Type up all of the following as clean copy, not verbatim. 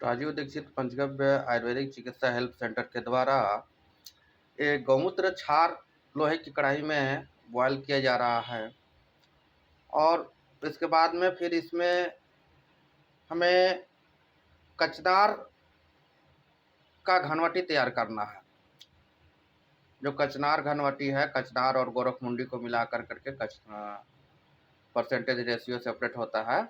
राजीव दीक्षित पंचगव्य आयुर्वेदिक चिकित्सा help centre के द्वारा एक गौमूत्र क्षार लोहे की कढ़ाई में बॉयल किया जा रहा है और इसके बाद में फिर इसमें हमें कचनार का घनवटी तैयार करना है। जो कचनार घनवटी है, कचनार और गोरखमुंडी को मिला कर करके परसेंटेज रेशियो सेपरेट होता है,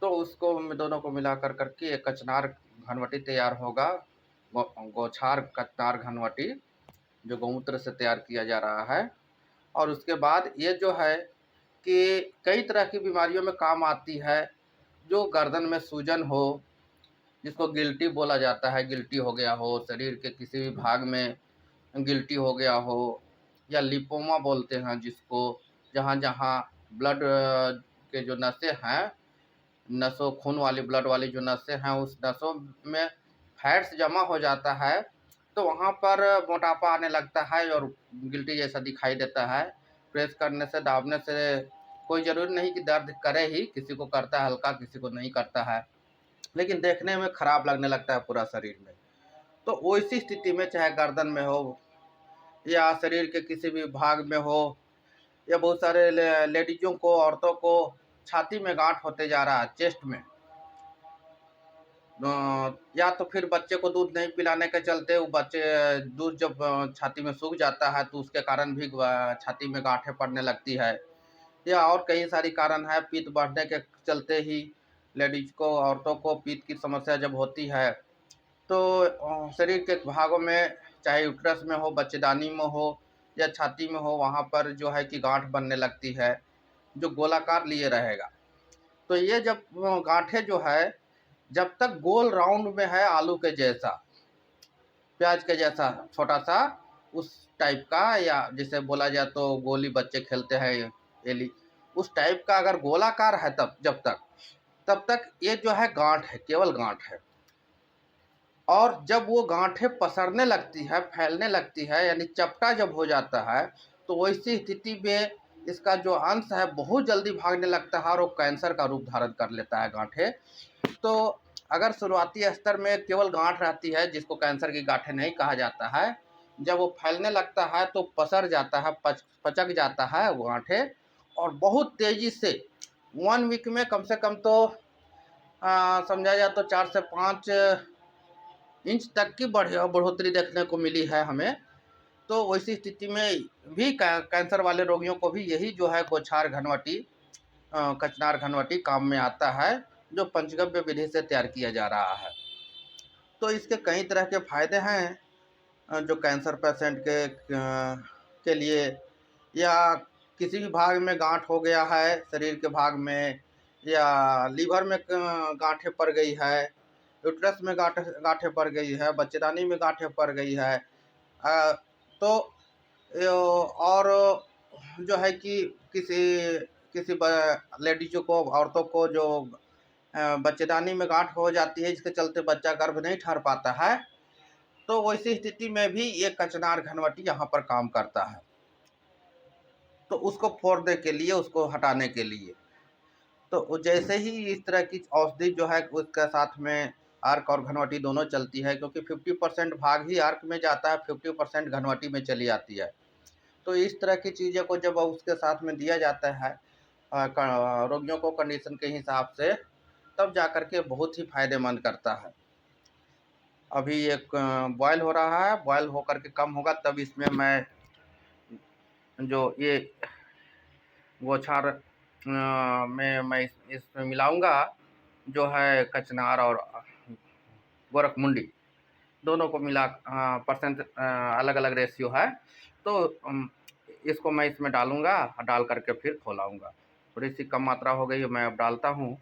तो उसको दोनों को मिला कर करके एक कचनार घनवटी तैयार होगा। गोछार कचनार घनवटी जो गौमूत्र से तैयार किया जा रहा है। और उसके बाद ये जो है कि कई तरह की बीमारियों में काम आती है। जो गर्दन में सूजन हो, जिसको गिल्टी बोला जाता है, गिल्टी हो गया हो, शरीर के किसी भी भाग में गिल्टी हो गया हो, या लिपोमा बोलते हैं जिसको, जहाँ जहाँ ब्लड के जो नसें हैं, नसों खून वाली ब्लड वाली जो नसें हैं, उस नसों में फैट्स जमा हो जाता है, तो वहाँ पर मोटापा आने लगता है और गिल्टी जैसा दिखाई देता है। प्रेस करने से, दाबने से कोई ज़रूरी नहीं कि दर्द करे ही, किसी को करता है हल्का, किसी को नहीं करता है, लेकिन देखने में खराब लगने लगता है पूरा शरीर में। तो वैसी स्थिति में, चाहे गर्दन में हो या शरीर के किसी भी भाग में हो, या बहुत सारे लेडीजों को, औरतों को छाती में गांठ होते जा रहा है, चेस्ट में, या तो फिर बच्चे को दूध नहीं पिलाने के चलते वो बच्चे दूध जब छाती में सूख जाता है तो उसके कारण भी छाती में गांठें पड़ने लगती है, या और कई सारी कारण है। पित्त बढ़ने के चलते ही लेडीज को, औरतों को पित्त की समस्या जब होती है तो शरीर के भागों में, चाहे यूट्रस में हो, बच्चेदानी में हो या छाती में हो, वहाँ पर जो है कि गांठ बनने लगती है जो गोलाकार लिए रहेगा। तो ये जब गांठें जो है, जब तक गोल राउंड में है, आलू के जैसा, प्याज के जैसा छोटा सा उस टाइप का, या जिसे बोला जाए तो गोली बच्चे खेलते हैं एली, उस टाइप का अगर गोलाकार है, तब तक ये जो है गांठ है, केवल गांठ है। और जब वो गांठें पसरने लगती है, फैलने लगती है, यानी चपटा जब हो जाता है, तो वैसी स्थिति में इसका जो अंश है बहुत जल्दी भागने लगता है और वो कैंसर का रूप धारण कर लेता है गांठें। तो अगर शुरुआती स्तर में केवल गांठ रहती है, जिसको कैंसर की गांठें नहीं कहा जाता है, जब वो फैलने लगता है तो पसर जाता है, पचक जाता है वो गांठें, और बहुत तेज़ी से 1 वीक में कम से कम तो समझा जाए तो 4 से 5 इंच तक की बढ़ोतरी देखने को मिली है हमें। तो वैसी स्थिति में भी कैंसर वाले रोगियों को भी यही जो है गोछार घनवटी, कचनार घनवटी काम में आता है, जो पंचगव्य विधि से तैयार किया जा रहा है। तो इसके कई तरह के फायदे हैं, जो कैंसर पेशेंट के लिए, या किसी भी भाग में गांठ हो गया है शरीर के भाग में, या लीवर में गांठें पड़ गई है, यूट्रस में गांठें पड़ गई है, बच्चेदानी में गांठें पड़ गई है, तो और जो है कि किसी किसी लेडीज़ों को, औरतों को जो बच्चेदानी में गांठ हो जाती है, जिसके चलते बच्चा गर्भ नहीं ठहर पाता है, तो वैसी स्थिति में भी ये कचनार घनवटी यहाँ पर काम करता है। तो उसको फोड़ने के लिए, उसको हटाने के लिए, तो जैसे ही इस तरह की औषधि जो है उसके साथ में अर्क और घनवटी दोनों चलती है, क्योंकि 50% भाग ही अर्क में जाता है, 50% घनवटी में चली आती है। तो इस तरह की चीज़ों को जब उसके साथ में दिया जाता है रोगियों को कंडीशन के हिसाब से, तब जा कर के बहुत ही फायदेमंद करता है। अभी एक बॉयल हो रहा है, बॉयल होकर के कम होगा तब इसमें मैं जो ये गोछार में मैं इसमें मिलाऊंगा, जो है कचनार और गोरखमुंडी दोनों को मिला, परसेंट अलग अलग रेशियो है, तो इसको मैं इसमें डालूंगा, डाल करके फिर खोलाऊंगा। थोड़ी सी कम मात्रा हो गई है, मैं अब डालता हूँ।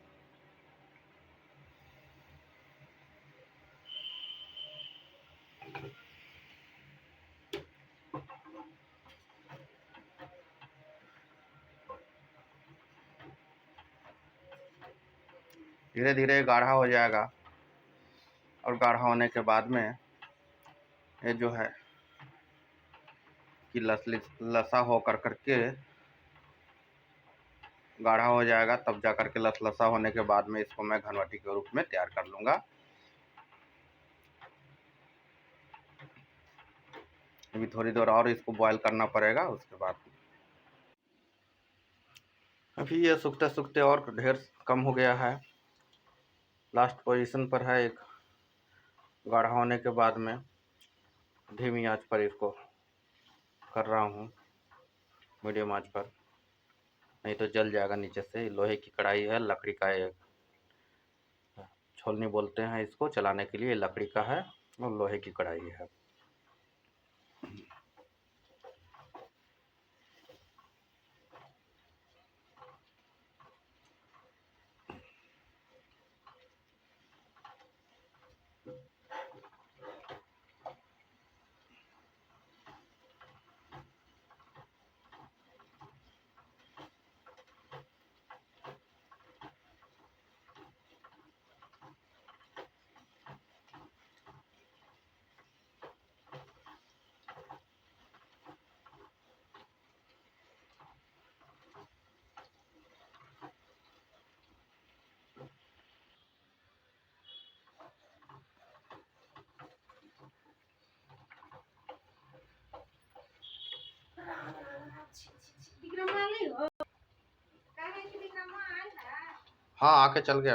धीरे धीरे गाढ़ा हो जाएगा, और गाढ़ा होने के बाद में ये जो है कि लसा हो करके गाढ़ा हो जाएगा, तब जा करके लसलसा होने के बाद में इसको मैं घनवटी के रूप में तैयार कर लूँगा। अभी थोड़ी देर और इसको बॉयल करना पड़ेगा। उसके बाद अभी ये सूखते सूखते और ढेर कम हो गया है, लास्ट पोजीशन पर है। एक गाढ़ा होने के बाद में धीमी आंच पर इसको कर रहा हूँ, मीडियम आंच पर, नहीं तो जल जाएगा नीचे से। लोहे की कढ़ाई है, लकड़ी का एक छोलनी बोलते हैं इसको चलाने के लिए, लकड़ी का है और लोहे की कढ़ाई है। हाँ, आके चल गया।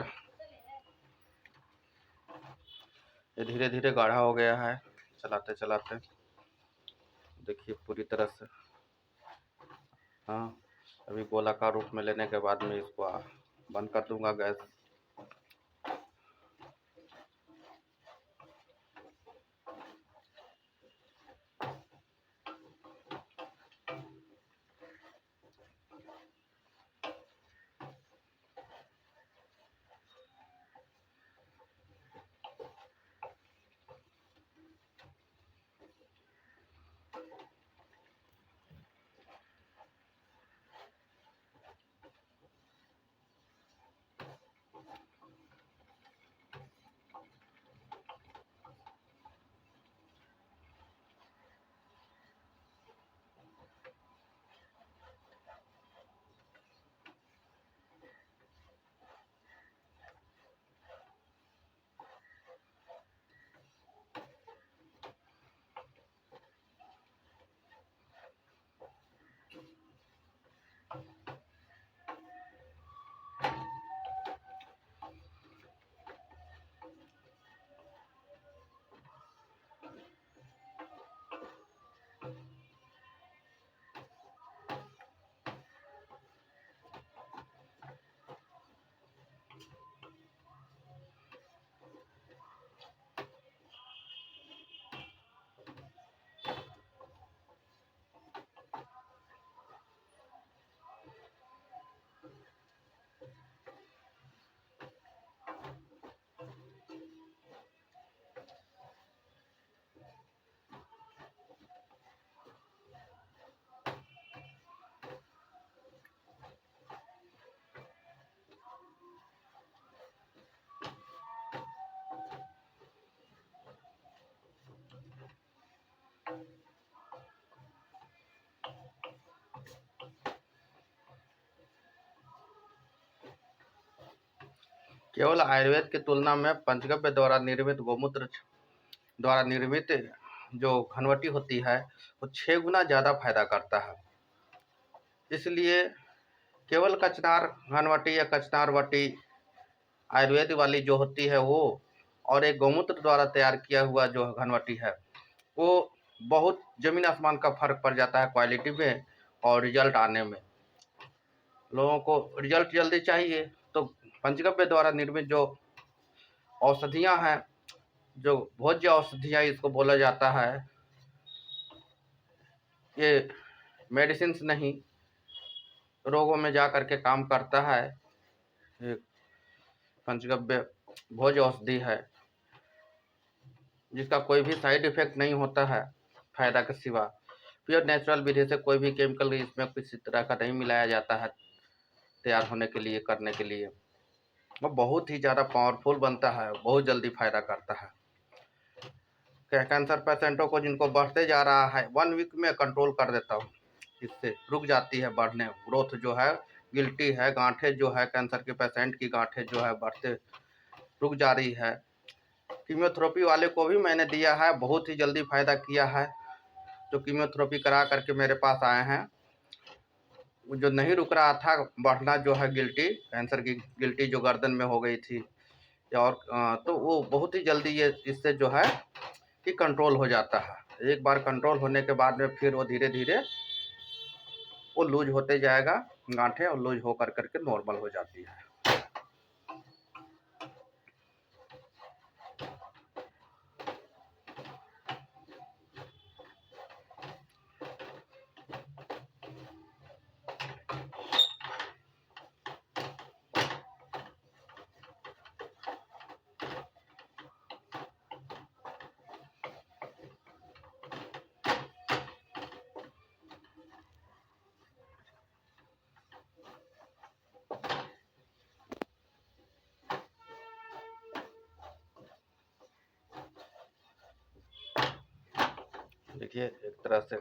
ये धीरे धीरे गाढ़ा हो गया है चलाते चलाते, देखिए पूरी तरह से। हाँ, अभी गोलाकार रूप में लेने के बाद में इसको बंद कर दूंगा गैस। केवल आयुर्वेद की तुलना में पंचगव्य द्वारा निर्मित गोमूत्र द्वारा निर्मित जो घनवटी होती है वो 6 गुना ज़्यादा फायदा करता है। इसलिए केवल कचनार घनवटी या कचनार वटी आयुर्वेद वाली जो होती है वो, और एक गौमूत्र द्वारा तैयार किया हुआ जो घनवटी है वो बहुत ज़मीन आसमान का फर्क पड़ जाता है क्वालिटी में और रिजल्ट आने में। लोगों को रिजल्ट जल्दी चाहिए तो पंचगव्य द्वारा निर्मित जो औषधियाँ हैं, जो भोज्य औषधियाँ इसको बोला जाता है, ये मेडिसिन नहीं, रोगों में जा कर के काम करता है। एक पंचगव्य भोज्य औषधि है जिसका कोई भी साइड इफेक्ट नहीं होता है फायदा के सिवा। प्योर नेचुरल विधि से कोई भी केमिकल इसमें किसी तरह का नहीं मिलाया जाता है तैयार होने के लिए, करने के लिए। वो बहुत ही ज़्यादा पावरफुल बनता है, बहुत जल्दी फायदा करता है। कैंसर पेशेंटों को जिनको बढ़ते जा रहा है 1 वीक में कंट्रोल कर देता हूँ, इससे रुक जाती है बढ़ने, ग्रोथ जो है गिल्टी है, गांठें जो है कैंसर के पेशेंट की गांठें जो है बढ़ते रुक जा रही है। कीमोथेरेपी वाले को भी मैंने दिया है, बहुत ही जल्दी फायदा किया है। जो कीमोथेरेपी करा करके मेरे पास आए हैं, जो नहीं रुक रहा था बढ़ना, जो है गिल्टी, कैंसर की गिल्टी जो गर्दन में हो गई थी, और तो वो बहुत ही जल्दी ये इससे जो है कि कंट्रोल हो जाता है। एक बार कंट्रोल होने के बाद में फिर वो धीरे धीरे वो लूज होते जाएगा, गांठें, और लूज होकर करके नॉर्मल हो जाती है। देखिए एक तरह से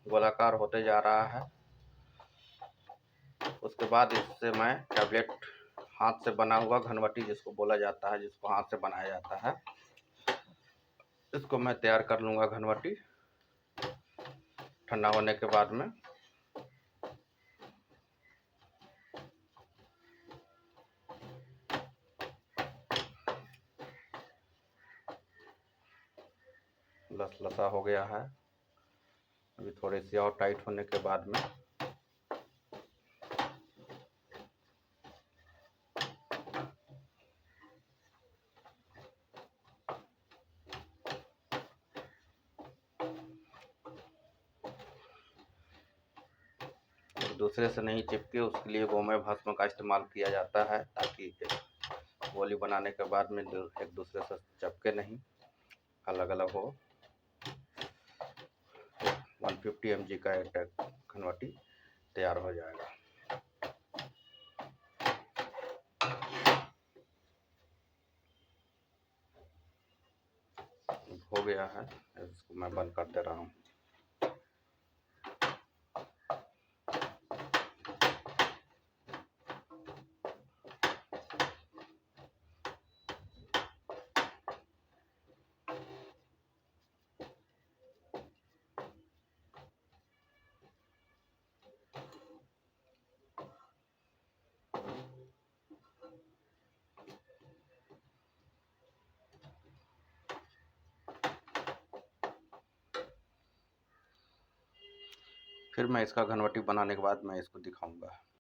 गोलाकार होते जा रहा है। उसके बाद इससे मैं टैबलेट, हाथ से बना हुआ घनवटी जिसको बोला जाता है, जिसको हाथ से बनाया जाता है, इसको मैं तैयार कर लूँगा घनवटी ठंडा होने के बाद में। लसलसा हो गया है, अभी थोड़ी सी और टाइट होने के बाद में दूसरे से नहीं चिपके, उसके लिए गोमय भस्म का इस्तेमाल किया जाता है, ताकि गोली बनाने के बाद में एक दूसरे से चिपके नहीं, अलग अलग हो। 150 mg का एक घनवटी तैयार हो जाएगा। हो गया है, इसको मैं बंद कर दे रहा हूँ। फिर मैं इसका घनवटी बनाने के बाद मैं इसको दिखाऊंगा।